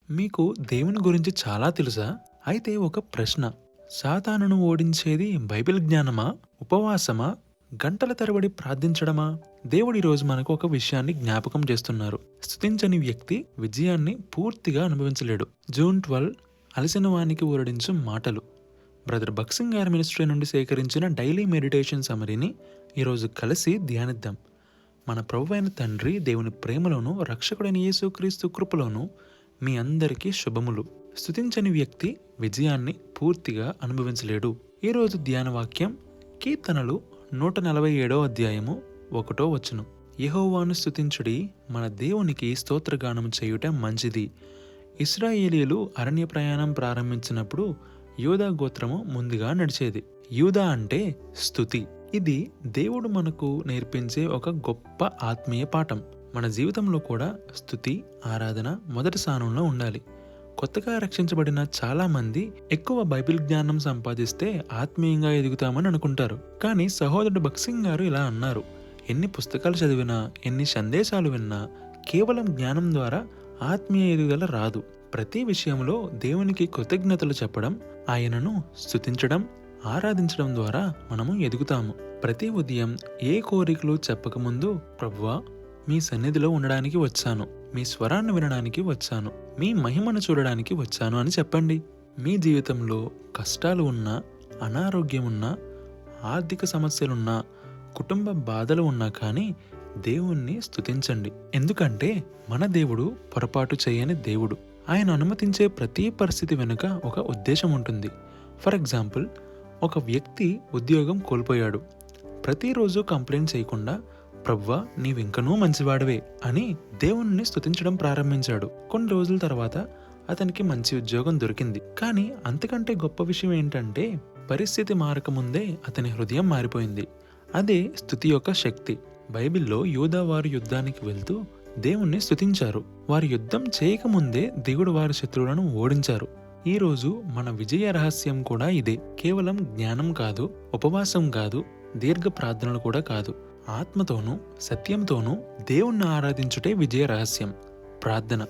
మీకు దేవుని గురించి చాలా తెలుసా? అయితే ఒక ప్రశ్న. సాతానును ఓడించేది బైబిల్ జ్ఞానమా? ఉపవాసమా? గంటల తరబడి ప్రార్థించడమా? దేవుడు ఈరోజు మనకు ఒక విషయాన్ని జ్ఞాపకం చేస్తున్నారు. స్తుతించని వ్యక్తి విజయాన్ని పూర్తిగా అనుభవించలేడు. జూన్ 12 అలసిన వానికి ఊరడించు మాటలు. బ్రదర్ భక్సింగ్ గారి మినిస్ట్రీ నుండి సేకరించిన డైలీ మెడిటేషన్ సమరీని ఈరోజు కలిసి ధ్యానిద్దాం. మన ప్రభువైన తండ్రి దేవుని ప్రేమలోను రక్షకుడైన యేసుక్రీస్తు కృపలోను మీ అందరికీ శుభములు. స్తుతించని వ్యక్తి విజయాన్ని పూర్తిగా అనుభవించలేడు. ఈరోజు ధ్యాన వాక్యం కీర్తనలు 147 అధ్యాయము 1 వచనం. యెహోవాను స్తుతించుడి, మన దేవునికి స్తోత్రగానం చేయుట మంచిది. ఇశ్రాయేలీయులు అరణ్య ప్రయాణం ప్రారంభించినప్పుడు యూదా గోత్రము ముందుగా నడిచేది. యూదా అంటే స్తుతి. ఇది దేవుడు మనకు నేర్పించే ఒక గొప్ప ఆత్మీయ పాఠం. మన జీవితంలో కూడా స్తుతి, ఆరాధన మొదటి స్థానంలో ఉండాలి. కొత్తగా రక్షించబడిన చాలా మంది ఎక్కువ బైబిల్ జ్ఞానం సంపాదిస్తే ఆత్మీయంగా ఎదుగుతామని అనుకుంటారు. కానీ సహోదరుడు భక్సింగ్ గారు ఇలా అన్నారు: ఎన్ని పుస్తకాలు చదివినా, ఎన్ని సందేశాలు విన్నా కేవలం జ్ఞానం ద్వారా ఆత్మీయ ఎదుగుదల రాదు. ప్రతి విషయంలో దేవునికి కృతజ్ఞతలు చెప్పడం, ఆయనను స్తుతించడం, ఆరాధించడం ద్వారా మనము ఎదుగుతాము. ప్రతి ఉదయం ఏ కోరికలు చెప్పకముందు, ప్రభువా మీ సన్నిధిలో ఉండడానికి వచ్చాను, మీ స్వరాన్ని వినడానికి వచ్చాను, మీ మహిమను చూడడానికి వచ్చాను అని చెప్పండి. మీ జీవితంలో కష్టాలు ఉన్నా, అనారోగ్యం ఉన్నా, ఆర్థిక సమస్యలున్నా, కుటుంబ బాధలు ఉన్నా కానీ దేవుణ్ణి స్తుతించండి. ఎందుకంటే మన దేవుడు పొరపాటు చేయని దేవుడు. ఆయన అనుమతించే ప్రతి పరిస్థితి వెనుక ఒక ఉద్దేశం ఉంటుంది. ఫర్ ఎగ్జాంపుల్, ఒక వ్యక్తి ఉద్యోగం కోల్పోయాడు. ప్రతిరోజు కంప్లైంట్ చేయకుండా, ప్రభువా నీవింకనూ మంచివాడివే అని దేవుణ్ణి స్తుతించడం ప్రారంభించాడు. కొన్ని రోజుల తర్వాత అతనికి మంచి ఉద్యోగం దొరికింది. కానీ అంతకంటే గొప్ప విషయం ఏంటంటే, పరిస్థితి మారకముందే అతని హృదయం మారిపోయింది. అదే స్తుతి యొక్క శక్తి. బైబిల్లో యూదా వారు యుద్ధానికి వెళ్తూ దేవుణ్ణి స్తుతించారు. వారు యుద్ధం చేయకముందే దేవుడు వారి శత్రువులను ఓడించారు. ఈరోజు మన విజయ రహస్యం కూడా ఇదే. కేవలం జ్ఞానం కాదు, ఉపవాసం కాదు, దీర్ఘ ప్రార్థనలు కూడా కాదు. ఆత్మతోనూ సత్యంతోనూ దేవుణ్ణి ఆరాధించుటే విజయ రహస్యం. ప్రార్థన.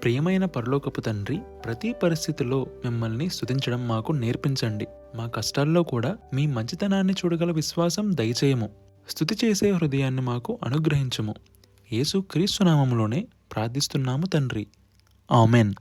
ప్రియమైన పరలోకపు తండ్రి, ప్రతి పరిస్థితిలో మిమ్మల్ని స్తుతించడం మాకు నేర్పించండి. మా కష్టాల్లో కూడా మీ మంచితనాన్ని చూడగల విశ్వాసం దయచేయము. స్తుతి చేసే హృదయాన్ని మాకు అనుగ్రహించుము. యేసు క్రీస్తు నామములోనే ప్రార్థిస్తున్నాము తండ్రి. ఆమెన్.